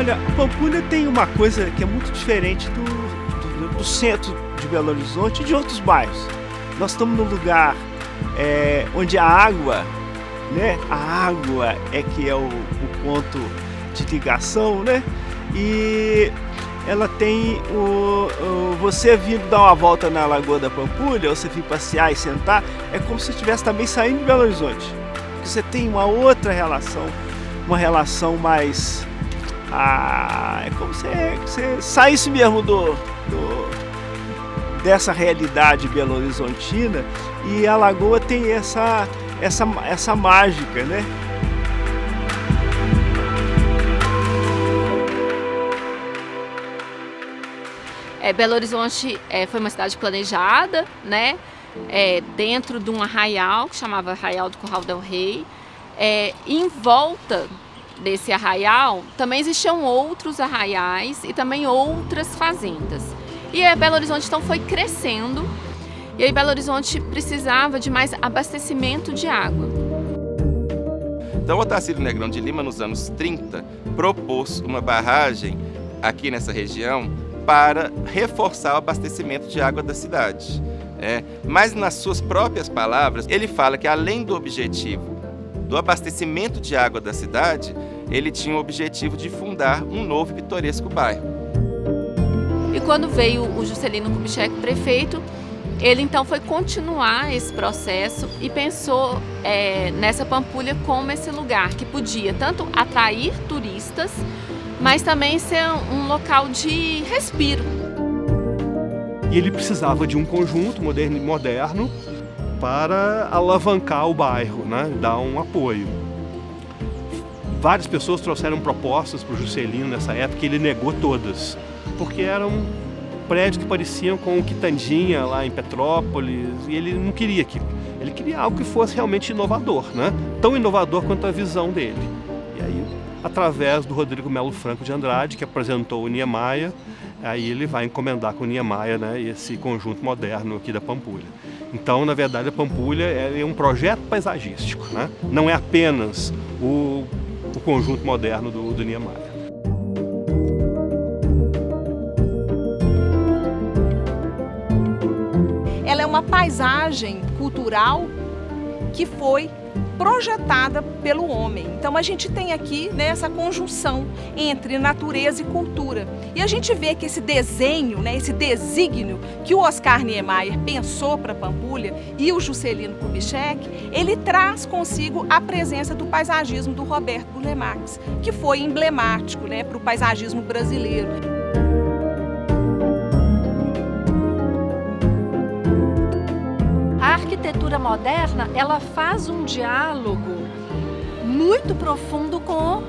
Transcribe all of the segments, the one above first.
Olha, Pampulha tem uma coisa que é muito diferente do centro de Belo Horizonte e de outros bairros. Nós estamos num lugar onde a água, né? A água é que é o ponto de ligação, né? E ela tem você vindo dar uma volta na Lagoa da Pampulha, ou você vir passear e sentar, é como se você estivesse também saindo de Belo Horizonte. Porque você tem uma outra relação, uma relação mais... é como se você saísse mesmo dessa realidade belo-horizontina, e a Lagoa tem essa mágica, né? Belo Horizonte foi uma cidade planejada, né? Dentro de um arraial que chamava Arraial do Curral del Rei. Em volta desse arraial também existiam outros arraiais e também outras fazendas. E Belo Horizonte então foi crescendo, e aí Belo Horizonte precisava de mais abastecimento de água. Então Otacílio Negrão de Lima, nos anos 30, propôs uma barragem aqui nessa região para reforçar o abastecimento de água da cidade. Mas nas suas próprias palavras, ele fala que além do objetivo do abastecimento de água da cidade, ele tinha o objetivo de fundar um novo e pitoresco bairro. E quando veio o Juscelino Kubitschek prefeito, ele então foi continuar esse processo e pensou nessa Pampulha como esse lugar que podia tanto atrair turistas, mas também ser um local de respiro. E ele precisava de um conjunto moderno para alavancar o bairro, né? Dar um apoio. Várias pessoas trouxeram propostas para o Juscelino nessa época e ele negou todas, porque eram prédios que pareciam com o Quitandinha lá em Petrópolis, e ele não queria aquilo. Ele queria algo que fosse realmente inovador, né? Tão inovador quanto a visão dele. E aí, através do Rodrigo Melo Franco de Andrade, que apresentou o Niemeyer, aí ele vai encomendar com o Niemeyer, né, esse conjunto moderno aqui da Pampulha. Então, na verdade, a Pampulha é um projeto paisagístico, né? Não é apenas o conjunto moderno do Niemeyer. Ela é uma paisagem cultural que foi projetada pelo homem. Então a gente tem aqui, né, essa conjunção entre natureza e cultura. E a gente vê que esse desenho, né, esse desígnio que o Oscar Niemeyer pensou para Pampulha e o Juscelino Kubitschek, ele traz consigo a presença do paisagismo do Roberto Burle Marx, que foi emblemático, né, para o paisagismo brasileiro. A arquitetura moderna, ela faz um diálogo muito profundo com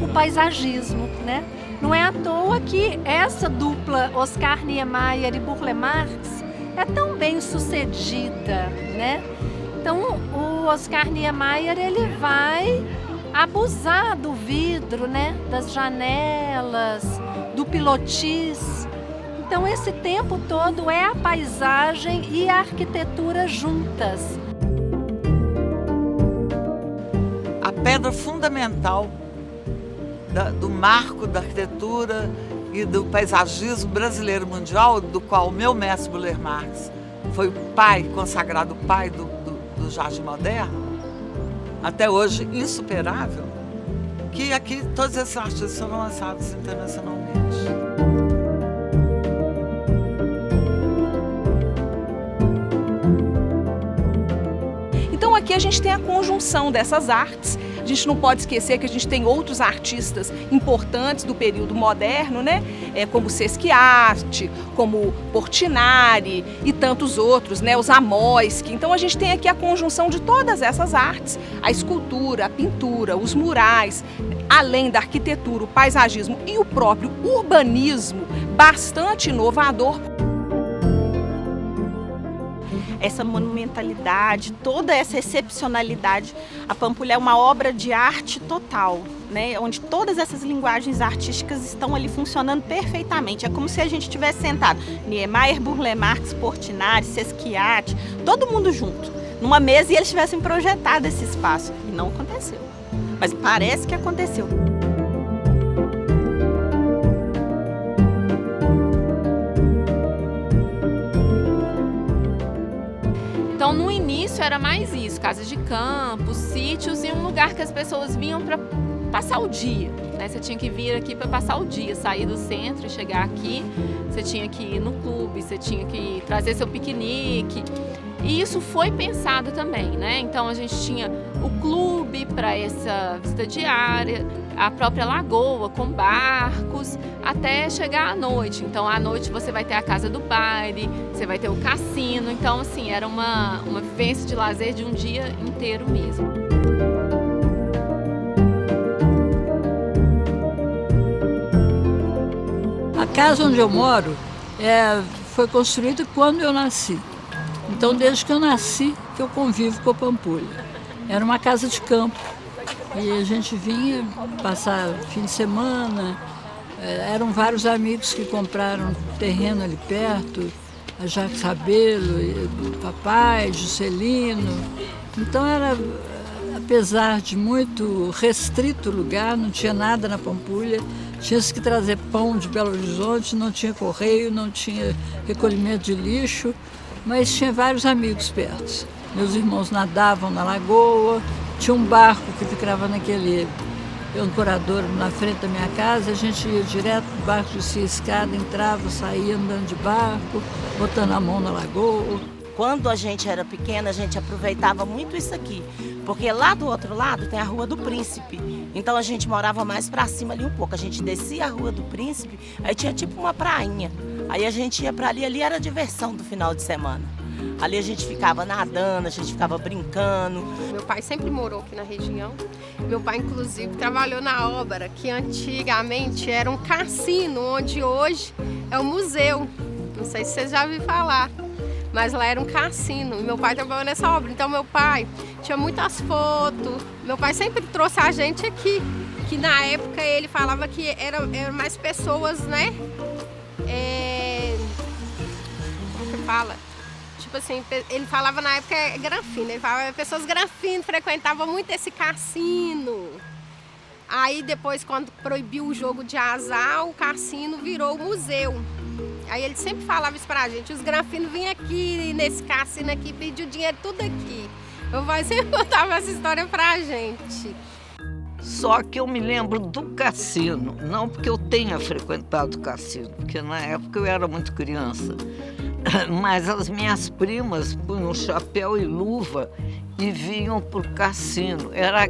o paisagismo, né? Não é à toa que essa dupla Oscar Niemeyer e Burle Marx é tão bem sucedida, né? Então, o Oscar Niemeyer, ele vai abusar do vidro, né? Das janelas, do pilotis. Então, esse tempo todo é a paisagem e a arquitetura juntas. A pedra fundamental do marco da arquitetura e do paisagismo brasileiro mundial, do qual o meu mestre Burle Marx foi o pai, consagrado pai do jardim moderno, até hoje insuperável, que aqui todos esses artistas foram lançados internacionalmente. Então aqui a gente tem a conjunção dessas artes. A gente não pode esquecer que a gente tem outros artistas importantes do período moderno, né? Como Sesquiarte, como Portinari e tantos outros, né? Os Zamoyski. Então a gente tem aqui a conjunção de todas essas artes, a escultura, a pintura, os murais, além da arquitetura, o paisagismo e o próprio urbanismo bastante inovador. Essa monumentalidade, toda essa excepcionalidade, a Pampulha é uma obra de arte total, né? Onde todas essas linguagens artísticas estão ali funcionando perfeitamente. É como se a gente estivesse sentado, Niemeyer, Burle Marx, Portinari, Sesquiarte, todo mundo junto, numa mesa, e eles tivessem projetado esse espaço. E não aconteceu, mas parece que aconteceu. início era mais isso, casas de campo, sítios e um lugar que as pessoas vinham para passar o dia, né? Você tinha que vir aqui para passar o dia, sair do centro e chegar aqui, você tinha que ir no clube, você tinha que trazer seu piquenique. E isso foi pensado também, né? Então a gente tinha o clube para essa visita diária, a própria lagoa com barcos, até chegar à noite. Então à noite você vai ter a casa do baile, você vai ter o cassino. Então assim, era uma vivência de lazer de um dia inteiro mesmo. A casa onde eu moro foi construída quando eu nasci. Então, desde que eu nasci, que eu convivo com a Pampulha. Era uma casa de campo e a gente vinha passar fim de semana. Eram vários amigos que compraram terreno ali perto, a Jacques Rabelo, o papai, Juscelino. Então, apesar de muito restrito o lugar, não tinha nada na Pampulha. Tinha-se que trazer pão de Belo Horizonte, não tinha correio, não tinha recolhimento de lixo. Mas tinha vários amigos perto. Meus irmãos nadavam na lagoa, tinha um barco que ficava naquele ancorador na frente da minha casa, a gente ia direto para o barco, descia a escada, entrava, saía andando de barco, botando a mão na lagoa. Quando a gente era pequena, a gente aproveitava muito isso aqui, porque lá do outro lado tem a Rua do Príncipe. Então a gente morava mais para cima ali um pouco. A gente descia a Rua do Príncipe, aí tinha tipo uma prainha. Aí a gente ia para ali era a diversão do final de semana. Ali a gente ficava nadando, a gente ficava brincando. Meu pai sempre morou aqui na região. Meu pai, inclusive, trabalhou na obra, que antigamente era um cassino, onde hoje é um museu. Não sei se vocês já ouviram falar, mas lá era um cassino. E meu pai trabalhou nessa obra. Então, meu pai tinha muitas fotos. Meu pai sempre trouxe a gente aqui, que na época ele falava que eram mais pessoas, né? Como que fala? Tipo assim, ele falava na época granfino, ele falava pessoas granfino, frequentavam muito esse cassino. Aí depois, quando proibiu o jogo de azar, o cassino virou o museu. Aí ele sempre falava isso pra gente, os granfinos vinham aqui nesse cassino aqui, pediam dinheiro tudo aqui. Meu pai sempre contava essa história pra gente. Só que eu me lembro do cassino, não porque eu tenha frequentado o cassino, porque na época eu era muito criança, mas as minhas primas punham chapéu e luva e vinham para o cassino. Era a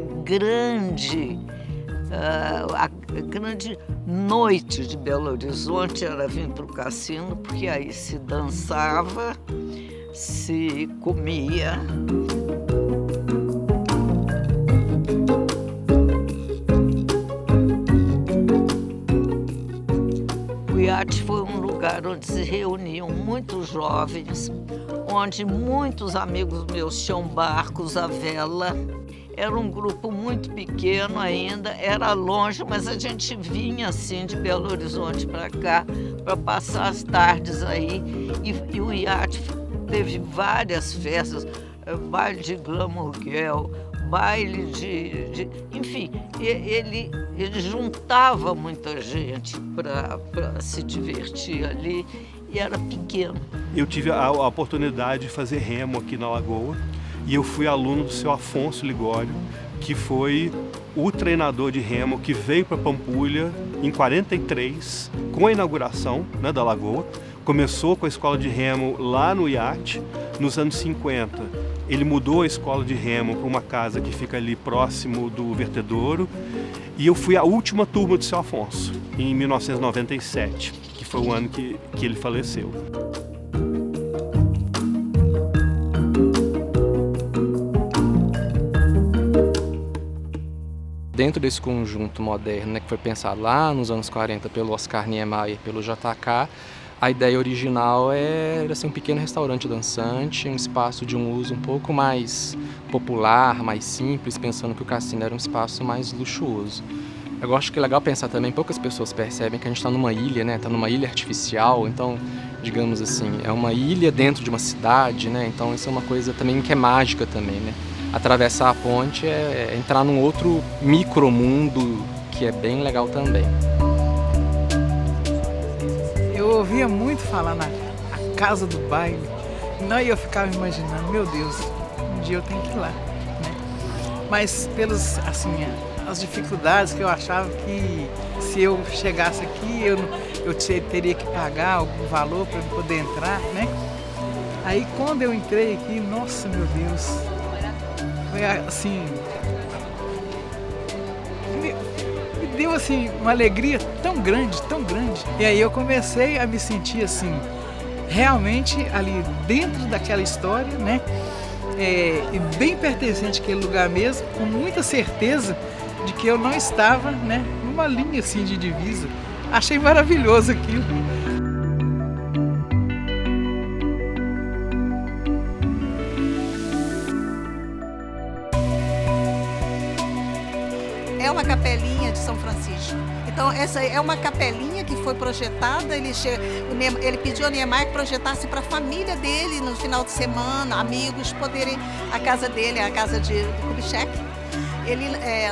grande noite de Belo Horizonte, era vir para o cassino, porque aí se dançava, se comia. O iate foi um lugar onde se reuniam muitos jovens, onde muitos amigos meus tinham barcos à vela. Era um grupo muito pequeno ainda, era longe, mas a gente vinha assim de Belo Horizonte para cá para passar as tardes aí. E o iate teve várias festas, baile de glamour girl, baile enfim, ele juntava muita gente para se divertir ali e era pequeno. Eu tive a oportunidade de fazer remo aqui na Lagoa e eu fui aluno do seu Afonso Ligório, que foi o treinador de remo que veio para Pampulha em 43, com a inauguração, né, da Lagoa. Começou com a escola de remo lá no iate, nos anos 50. Ele mudou a escola de remo para uma casa que fica ali próximo do vertedouro. E eu fui a última turma do seu Afonso, em 1997, que foi o ano que ele faleceu. Dentro desse conjunto moderno, né, que foi pensado lá nos anos 40 pelo Oscar Niemeyer e pelo JK, a ideia original era ser um pequeno restaurante dançante, um espaço de um uso um pouco mais popular, mais simples, pensando que o cassino era um espaço mais luxuoso. Eu acho que é legal pensar também, poucas pessoas percebem que a gente está numa ilha, né? Está numa ilha artificial, então, digamos assim, é uma ilha dentro de uma cidade, né? Então isso é uma coisa também que é mágica também, né? Atravessar a ponte é entrar num outro micromundo que é bem legal também. Eu ouvia muito falar na casa do baile, não, e eu ficava imaginando, meu Deus, um dia eu tenho que ir lá, né? Mas pelos, assim, as dificuldades que eu achava que se eu chegasse aqui eu teria que pagar algum valor para poder entrar, né? Aí quando eu entrei aqui, nossa, meu Deus, foi assim, me deu assim uma alegria tão grande, tão grande. E aí eu comecei a me sentir assim, realmente ali dentro daquela história, né? E bem pertencente àquele lugar mesmo, com muita certeza de que eu não estava, né, numa linha assim de divisa. Achei maravilhoso aquilo. É uma capelinha de São Francisco. Então, essa é uma capelinha que foi projetada. Ele pediu ao Niemeyer que projetasse para a família dele no final de semana, amigos poderem, a casa dele, a casa do Kubitschek,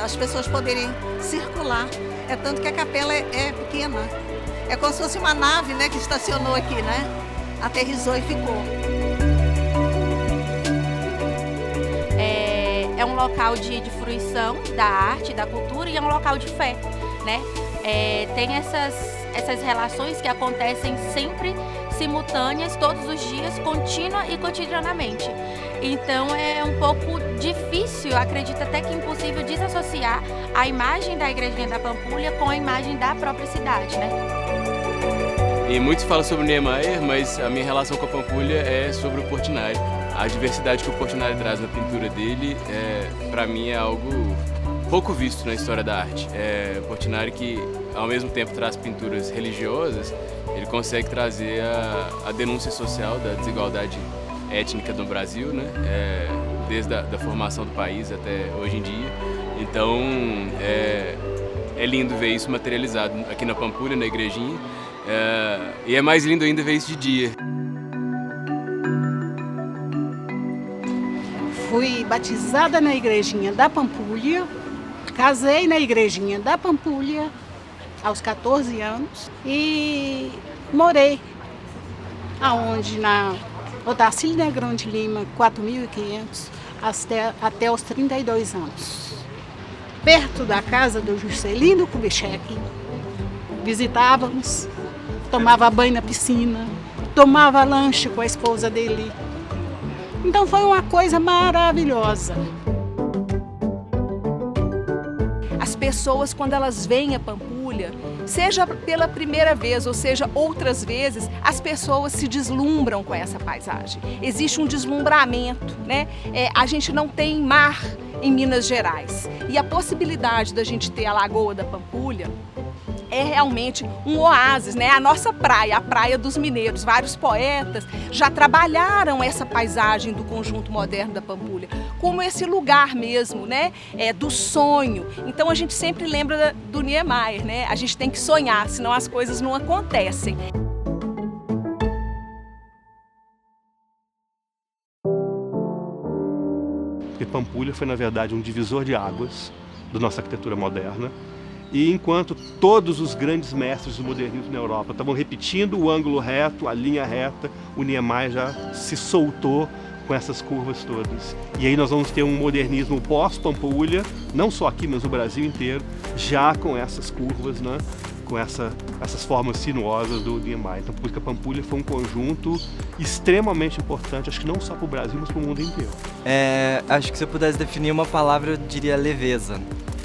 as pessoas poderem circular. É tanto que a capela é pequena. É como se fosse uma nave, né, que estacionou aqui, né? Aterrissou e ficou. É um local de fruição da arte, da cultura, e é um local de fé, né? Tem essas relações que acontecem sempre simultâneas, todos os dias, contínua e cotidianamente. Então é um pouco difícil, eu acredito até que impossível, desassociar a imagem da Igrejinha da Pampulha com a imagem da própria cidade, né? E muito se fala sobre o Niemeyer, mas a minha relação com a Pampulha é sobre o Portinari. A diversidade que o Portinari traz na pintura dele, para mim, é algo pouco visto na história da arte. O Portinari, que ao mesmo tempo traz pinturas religiosas, ele consegue trazer a denúncia social da desigualdade étnica no Brasil, né? Desde a formação do país até hoje em dia. Então, é lindo ver isso materializado aqui na Pampulha, na Igrejinha. E é mais lindo ainda ver isso de dia. Fui batizada na Igrejinha da Pampulha, casei na Igrejinha da Pampulha aos 14 anos e morei aonde na Otacílio Negrão de Lima, 4.500, até os 32 anos. Perto da casa do Juscelino Kubitschek, visitávamos, tomava banho na piscina, tomava lanche com a esposa dele. Então foi uma coisa maravilhosa. As pessoas, quando elas vêm a Pampulha, seja pela primeira vez ou seja outras vezes, as pessoas se deslumbram com essa paisagem. Existe um deslumbramento, né? A gente não tem mar em Minas Gerais. E a possibilidade da gente ter a Lagoa da Pampulha é realmente um oásis, né? A nossa praia, a praia dos mineiros. Vários poetas já trabalharam essa paisagem do conjunto moderno da Pampulha como esse lugar mesmo, né? Do sonho. Então a gente sempre lembra do Niemeyer, né? A gente tem que sonhar, senão as coisas não acontecem. Porque Pampulha foi, na verdade, um divisor de águas da nossa arquitetura moderna. E enquanto todos os grandes mestres do modernismo na Europa estavam repetindo o ângulo reto, a linha reta, o Niemeyer já se soltou com essas curvas todas. E aí nós vamos ter um modernismo pós-Pampulha, não só aqui, mas no Brasil inteiro, já com essas curvas, né? Com essas formas sinuosas do Niemeyer. Então, porque a Pampulha foi um conjunto extremamente importante, acho que não só para o Brasil, mas para o mundo inteiro. Acho que se eu pudesse definir uma palavra, eu diria leveza.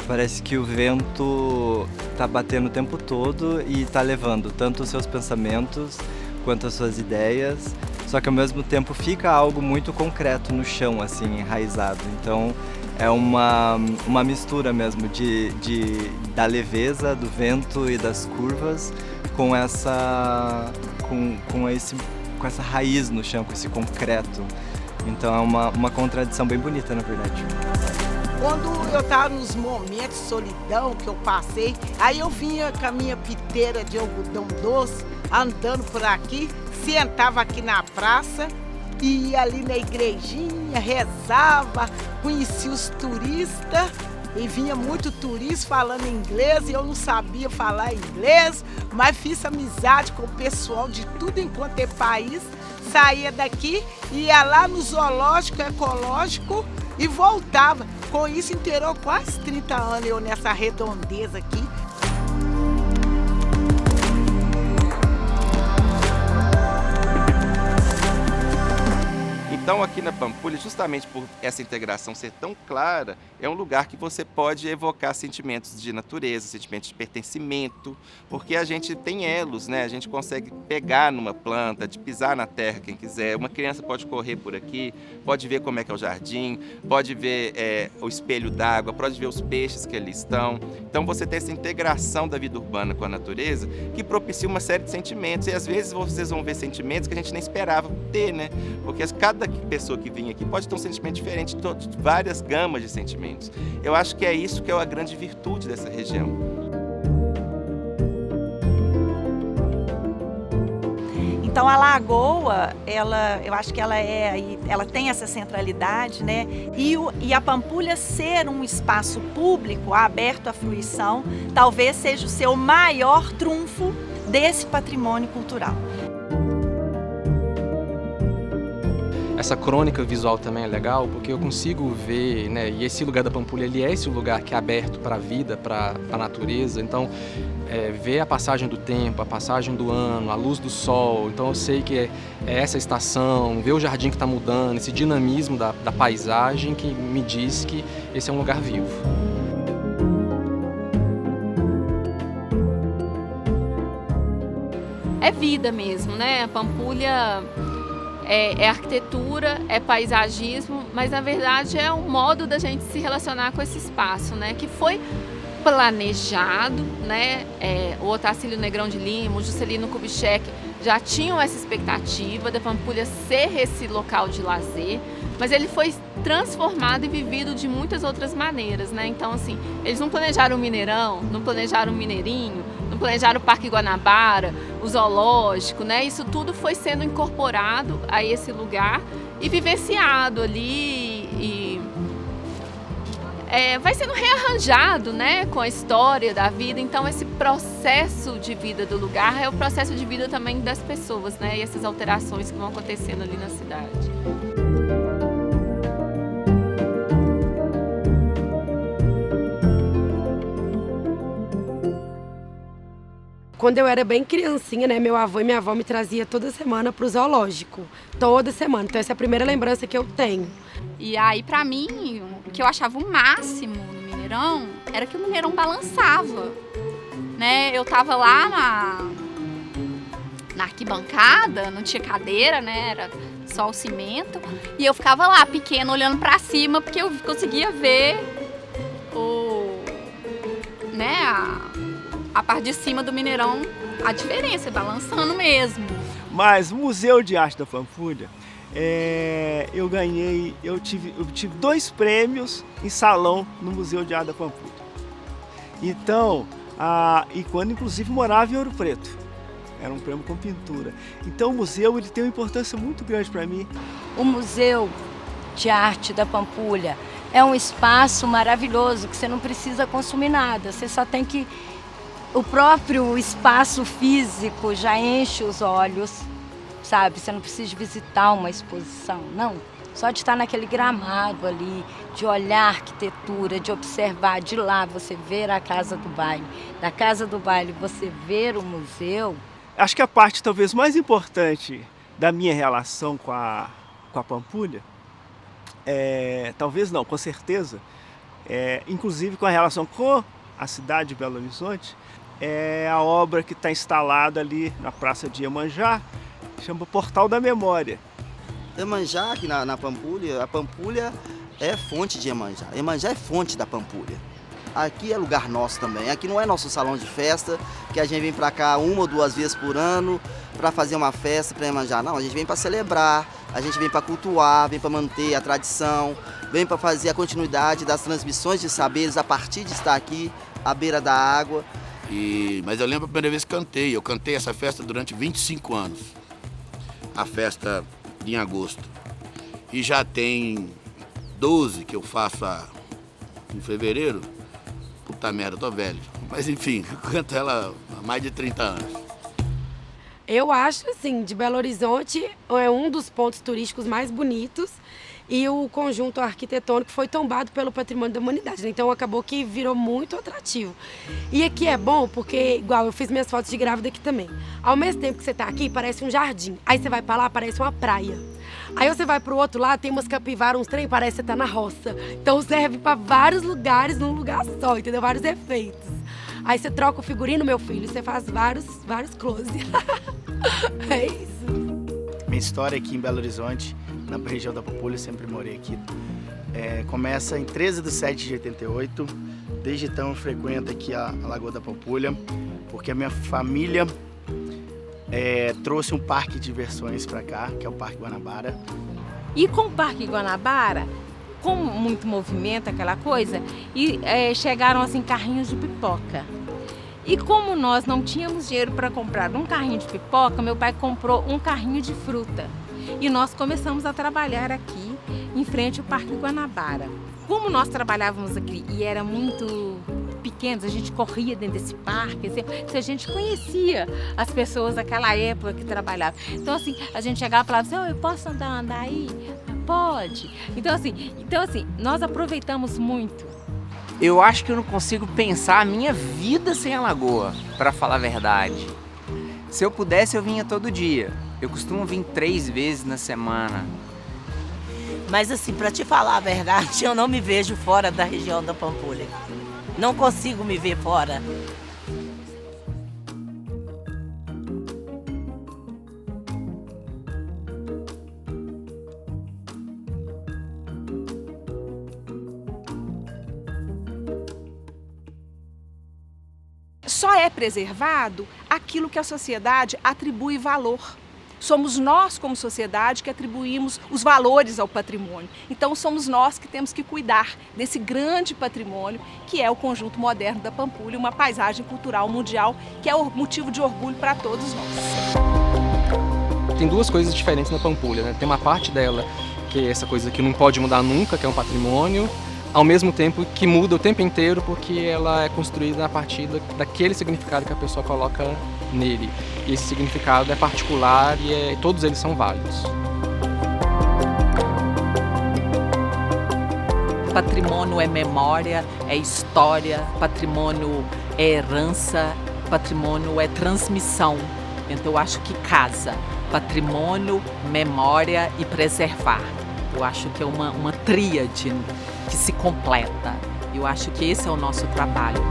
Parece que o vento está batendo o tempo todo e está levando tanto os seus pensamentos quanto as suas ideias, só que ao mesmo tempo fica algo muito concreto no chão, assim, enraizado. Então é uma mistura mesmo da leveza, do vento e das curvas com essa raiz no chão, com esse concreto. Então é uma contradição bem bonita, na verdade. Quando eu estava nos momentos de solidão que eu passei, aí eu vinha com a minha piteira de algodão doce, andando por aqui, sentava aqui na praça, ia ali na igrejinha, rezava, conhecia os turistas, e vinha muito turista falando inglês, e eu não sabia falar inglês, mas fiz amizade com o pessoal de tudo enquanto é país, saía daqui, ia lá no zoológico ecológico e voltava. Com isso, inteirou quase 30 anos eu nessa redondeza aqui. Então, aqui na Pampulha, justamente por essa integração ser tão clara, é um lugar que você pode evocar sentimentos de natureza, sentimentos de pertencimento, porque a gente tem elos, né? A gente consegue pegar numa planta, de pisar na terra, quem quiser. Uma criança pode correr por aqui, pode ver como é que é o jardim, pode ver o espelho d'água, pode ver os peixes que ali estão. Então, você tem essa integração da vida urbana com a natureza que propicia uma série de sentimentos. E, às vezes, vocês vão ver sentimentos que a gente nem esperava ter, né? Porque cada pessoa que vem aqui pode ter um sentimento diferente, de várias gamas de sentimentos. Eu acho que é isso que é a grande virtude dessa região. Então a lagoa, eu acho que ela tem essa centralidade, né? E a Pampulha ser um espaço público aberto à fruição, talvez seja o seu maior trunfo desse patrimônio cultural. Essa crônica visual também é legal, porque eu consigo ver, né, e esse lugar da Pampulha, ele é esse lugar que é aberto para a vida, para a natureza, então ver a passagem do tempo, a passagem do ano, a luz do sol, então eu sei que é essa estação, ver o jardim que está mudando, esse dinamismo da paisagem que me diz que esse é um lugar vivo. É vida mesmo, né? A Pampulha é arquitetura, é paisagismo, mas na verdade é um modo da gente se relacionar com esse espaço, né? Que foi planejado, né? O Otacílio Negrão de Lima, o Juscelino Kubitschek já tinham essa expectativa da Pampulha ser esse local de lazer, mas ele foi transformado e vivido de muitas outras maneiras, né? Então, assim, eles não planejaram o Mineirão, não planejaram o Mineirinho, não planejaram o Parque Guanabara, o zoológico, né? Isso tudo foi sendo incorporado a esse lugar e vivenciado ali e vai sendo rearranjado, né, com a história da vida. Então esse processo de vida do lugar é o processo de vida também das pessoas, né? E essas alterações que vão acontecendo ali na cidade. Quando eu era bem criancinha, né, meu avô e minha avó me trazia toda semana pro zoológico. Toda semana. Então essa é a primeira lembrança que eu tenho. E aí, pra mim, o que eu achava o máximo no Mineirão era que o Mineirão balançava, né? Eu tava lá na arquibancada, não tinha cadeira, né? Era só o cimento. E eu ficava lá, pequena, olhando pra cima, porque eu conseguia ver a parte de cima do Mineirão, a diferença, balançando mesmo. Mas o Museu de Arte da Pampulha, eu tive 2 prêmios em salão no Museu de Arte da Pampulha. Então, e quando inclusive morava em Ouro Preto, era um prêmio com pintura. Então o museu ele tem uma importância muito grande para mim. O Museu de Arte da Pampulha é um espaço maravilhoso que você não precisa consumir nada, você só tem que... O próprio espaço físico já enche os olhos, sabe? Você não precisa visitar uma exposição, não. Só de estar naquele gramado ali, de olhar a arquitetura, de observar de lá, você ver a Casa do Baile. Da Casa do Baile, você ver o museu. Acho que a parte talvez mais importante da minha relação com a Pampulha, talvez não, com certeza, inclusive com a relação com a cidade de Belo Horizonte, é a obra que está instalada ali na Praça de Iemanjá, chama Portal da Memória. Iemanjá, aqui na Pampulha, a Pampulha é fonte de Iemanjá. Iemanjá é fonte da Pampulha. Aqui é lugar nosso também. Aqui não é nosso salão de festa, que a gente vem para cá 1 ou 2 vezes por ano para fazer uma festa para Iemanjá. Não, a gente vem para celebrar, a gente vem para cultuar, vem para manter a tradição, vem para fazer a continuidade das transmissões de saberes a partir de estar aqui à beira da água. Mas eu lembro a primeira vez que cantei. Eu cantei essa festa durante 25 anos. A festa em agosto. E já tem 12 que eu faço em fevereiro. Puta merda, eu tô velho. Mas enfim, eu canto ela há mais de 30 anos. Eu acho, assim, de Belo Horizonte é um dos pontos turísticos mais bonitos e o conjunto arquitetônico foi tombado pelo Patrimônio da Humanidade, né? Então acabou que virou muito atrativo. E aqui é bom porque, igual, eu fiz minhas fotos de grávida aqui também. Ao mesmo tempo que você tá aqui, parece um jardim. Aí você vai pra lá, parece uma praia. Aí você vai pro outro lado, tem umas capivaras, uns trem, parece que você tá na roça. Então serve pra vários lugares num lugar só, entendeu? Vários efeitos. Aí você troca o figurino, meu filho, você faz vários close. É isso. Minha história aqui em Belo Horizonte, na região da Pampulha, sempre morei aqui. Começa em 13/7 de 88. Desde então eu frequento aqui a Lagoa da Pampulha, porque a minha família trouxe um parque de diversões para cá, que é o Parque Guanabara. E com o Parque Guanabara, com muito movimento, aquela coisa, e chegaram assim carrinhos de pipoca. E como nós não tínhamos dinheiro para comprar um carrinho de pipoca, meu pai comprou um carrinho de fruta. E nós começamos a trabalhar aqui, em frente ao Parque Guanabara. Como nós trabalhávamos aqui e era muito pequenos, a gente corria dentro desse parque, assim, a gente conhecia as pessoas daquela época que trabalhavam. Então, assim, a gente chegava e falava assim, eu posso andar aí? Pode. Então, assim, nós aproveitamos muito. Eu acho que eu não consigo pensar a minha vida sem a Lagoa, para falar a verdade. Se eu pudesse, eu vinha todo dia. Eu costumo vir 3 vezes na semana. Mas assim, para te falar a verdade, eu não me vejo fora da região da Pampulha. Não consigo me ver fora. Só é preservado aquilo que a sociedade atribui valor. Somos nós, como sociedade, que atribuímos os valores ao patrimônio. Então, somos nós que temos que cuidar desse grande patrimônio, que é o Conjunto Moderno da Pampulha, uma paisagem cultural mundial, que é motivo de orgulho para todos nós. Tem 2 coisas diferentes na Pampulha, né? Tem uma parte dela que é essa coisa que não pode mudar nunca, que é um patrimônio, ao mesmo tempo que muda o tempo inteiro porque ela é construída a partir daquele significado que a pessoa coloca nele. E esse significado é particular e todos eles são válidos. Patrimônio é memória, é história, patrimônio é herança, patrimônio é transmissão. Então eu acho que casa. Patrimônio, memória e preservar. Eu acho que é uma tríade que se completa. Eu acho que esse é o nosso trabalho.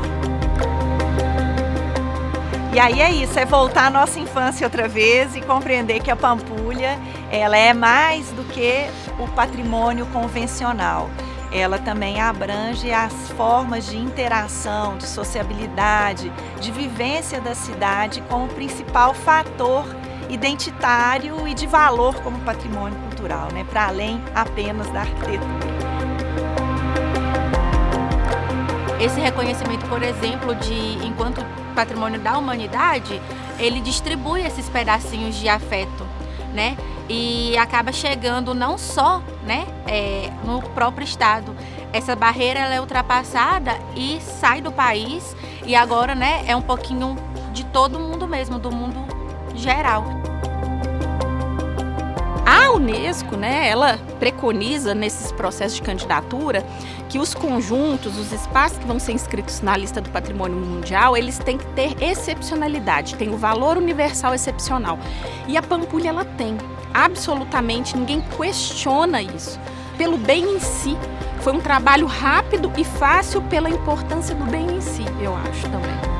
E aí é isso, é voltar à nossa infância outra vez e compreender que a Pampulha, ela é mais do que o patrimônio convencional. Ela também abrange as formas de interação, de sociabilidade, de vivência da cidade como principal fator identitário e de valor como patrimônio cultural, né? Para além apenas da arquitetura. Esse reconhecimento, por exemplo, de enquanto patrimônio da humanidade, ele distribui esses pedacinhos de afeto, né? E acaba chegando não só, né, no próprio estado. Essa barreira ela é ultrapassada e sai do país e agora, né, é um pouquinho de todo mundo mesmo, do mundo geral. A Unesco, né, ela preconiza nesses processos de candidatura que os conjuntos, os espaços que vão ser inscritos na lista do patrimônio mundial, eles têm que ter excepcionalidade, tem o valor universal excepcional. E a Pampulha ela tem, absolutamente ninguém questiona isso. Pelo bem em si, foi um trabalho rápido e fácil pela importância do bem em si, eu acho também.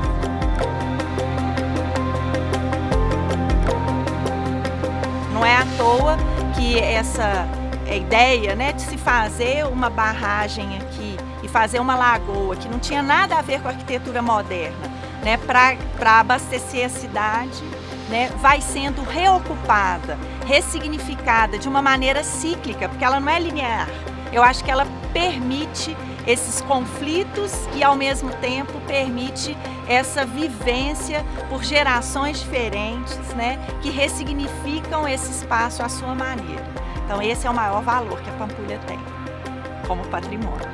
Não é à toa que essa ideia, né, de se fazer uma barragem aqui e fazer uma lagoa que não tinha nada a ver com a arquitetura moderna, né, para abastecer a cidade, né, vai sendo reocupada, ressignificada de uma maneira cíclica, porque ela não é linear. Eu acho que ela permite esses conflitos e, ao mesmo tempo, permite essa vivência por gerações diferentes, né, que ressignificam esse espaço à sua maneira. Então, esse é o maior valor que a Pampulha tem como patrimônio.